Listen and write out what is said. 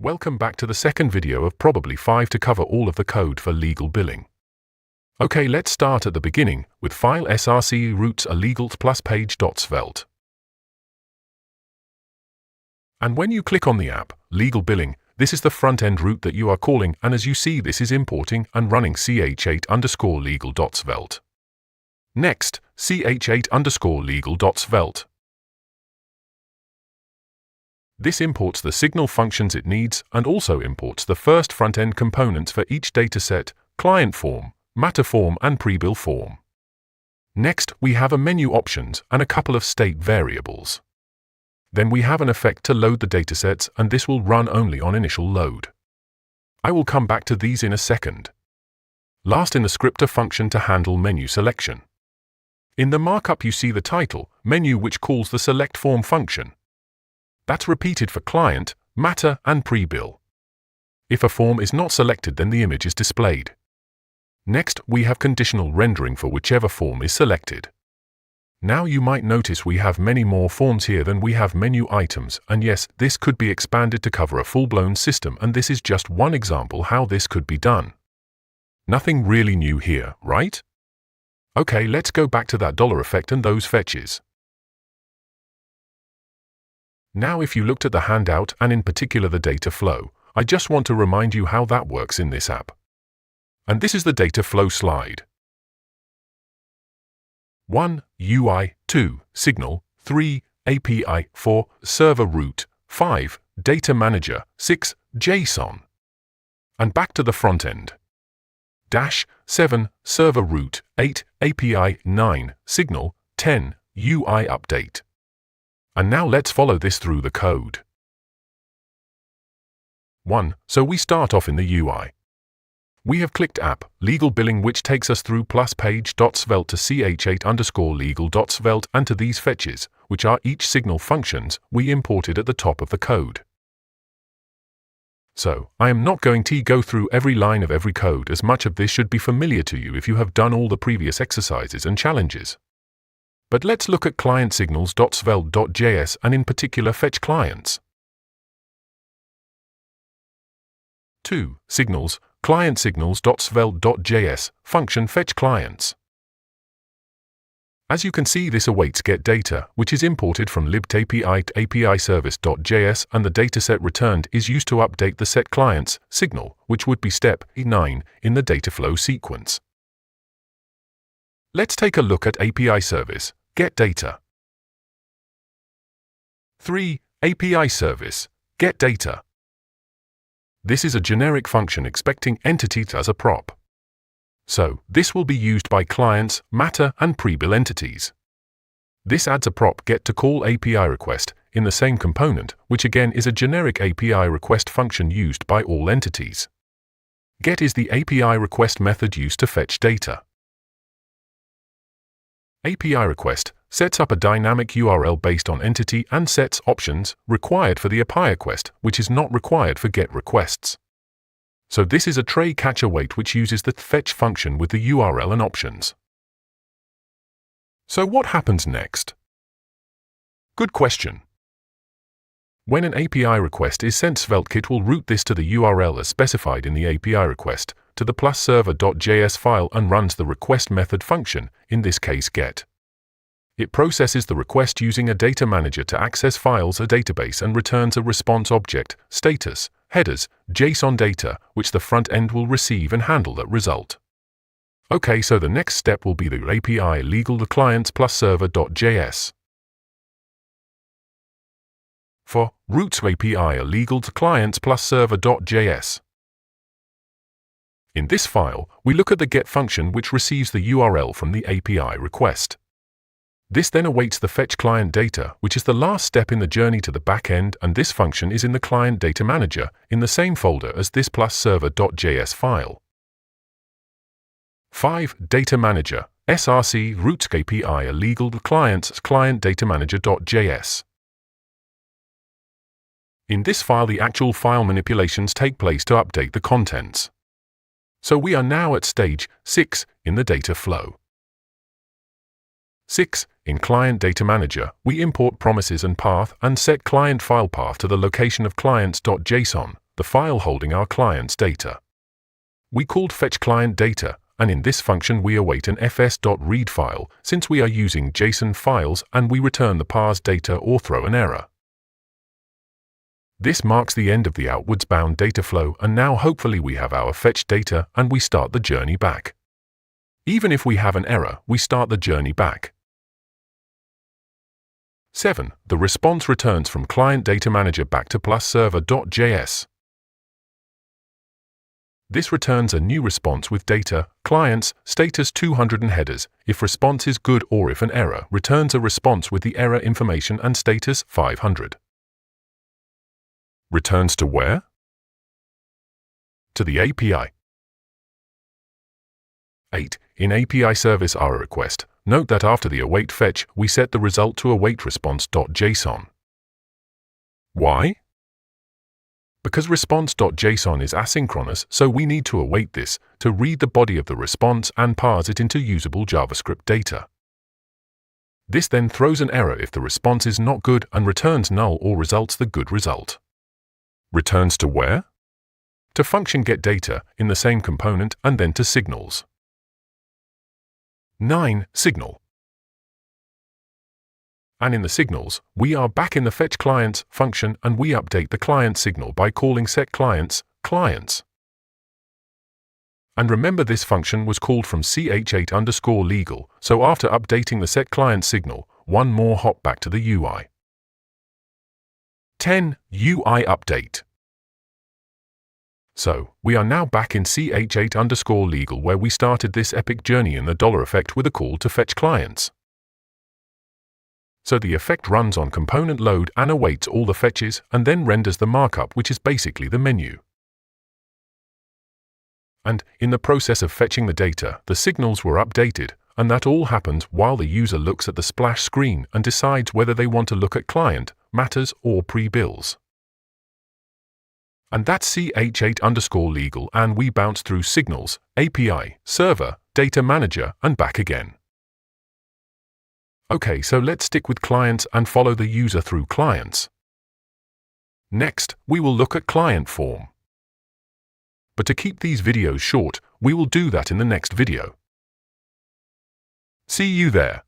Welcome back to the second video of probably 5 to cover all of the code for legal billing. Okay, let's start at the beginning with file src roots illegal plus page.svelte. And when you click on the app, legal billing, this is the front-end route that you are calling, and as you see, this is importing and running ch8_legal.svelte. Next, ch8_legal.svelte. This imports the signal functions it needs and also imports the first front-end components for each dataset, client form, matter form and pre-bill form. Next, we have a menu options and a couple of state variables. Then we have an effect to load the datasets, and this will run only on initial load. I will come back to these in a second. Last in the script a function to handle menu selection. In the markup you see the title, menu, which calls the select form function. That's repeated for client, matter and pre-bill. If a form is not selected, then the image is displayed. Next, we have conditional rendering for whichever form is selected. Now you might notice we have many more forms here than we have menu items, and yes, this could be expanded to cover a full-blown system, and this is just one example how this could be done. Nothing really new here, right? Okay, let's go back to that dollar effect and those fetches. Now if you looked at the handout and in particular the data flow, I just want to remind you how that works in this app. And this is the data flow slide. 1. UI, 2. Signal, 3. API, 4. Server route, 5. Data manager, 6. JSON. And back to the front end. 7. Server route, 8. API, 9. Signal, 10. UI update. And now let's follow this through the code. 1. So we start off in the UI. We have clicked app, legal billing, which takes us through plus page.svelte to ch8_legal.svelte and to these fetches, which are each signal functions we imported at the top of the code. So, I am not going to go through every line of every code, as much of this should be familiar to you if you have done all the previous exercises and challenges. But let's look at client signals.svelte.js and in particular fetch clients. 2. Signals, client signals.svelte.js, function fetch clients. As you can see, this awaits get data, which is imported from libapi to API service.js, and the dataset returned is used to update the set clients, signal, which would be step 9 in the data flow sequence. Let's take a look at API service, get data. 3. API service, get data. This is a generic function expecting entities as a prop. So, this will be used by clients, matter and pre-bill entities. This adds a prop get to call API request in the same component, which again is a generic API request function used by all entities. Get is the API request method used to fetch data. API request sets up a dynamic URL based on entity and sets options required for the API request, which is not required for GET requests. So this is a tray catch await which uses the fetch function with the URL and options. So what happens next? Good question. When an API request is sent, SvelteKit will route this to the URL as specified in the API request, to the plus server.js file, and runs the request method function, in this case get. It processes the request using a data manager to access files, a database, and returns a response object, status, headers, JSON data, which the front end will receive and handle that result. Okay, so the next step will be the API legal the clients plus server.js. For routes API legal to clients plus server.js. In this file, we look at the get function which receives the URL from the API request. This then awaits the fetch client data, which is the last step in the journey to the backend, and this function is in the client data manager, in the same folder as this plus server.js file. 5. Data manager, src routes API legal to clients client data manager.js. In this file, the actual file manipulations take place to update the contents. So we are now at stage 6 in the data flow. 6. In Client Data Manager, we import promises and path and set client file path to the location of clients.json, the file holding our client's data. We called fetch client data, and in this function we await an fs.read file since we are using JSON files, and we return the parsed data or throw an error. This marks the end of the outwards bound data flow, and now hopefully we have our fetched data and we start the journey back. Even if we have an error, we start the journey back. 7. The response returns from client data manager back to +server.js. This returns a new response with data, clients, status 200 and headers, if response is good, or if an error, returns a response with the error information and status 500. Returns to where? To the API. 8. In API service error request, note that after the await fetch, we set the result to await response.json. Why? Because response.json is asynchronous, so we need to await this to read the body of the response and parse it into usable JavaScript data. This then throws an error if the response is not good and returns null or results the good result. Returns to where? To function getData in the same component and then to signals. 9. Signal. And in the signals, we are back in the fetch clients function and we update the client signal by calling setClients, clients. And remember, this function was called from ch8_legal, so after updating the setClient signal, one more hop back to the UI. 10. UI update. So, we are now back in ch8_legal where we started this epic journey in the $effect with a call to fetch clients. So the effect runs on component load and awaits all the fetches and then renders the markup, which is basically the menu. And in the process of fetching the data, the signals were updated, and that all happens while the user looks at the splash screen and decides whether they want to look at client, matters, or pre-bills. And that's ch8_legal, and we bounce through signals, API, server, data manager, and back again. Okay, so let's stick with clients and follow the user through clients. Next, we will look at client form. But to keep these videos short, we will do that in the next video. See you there.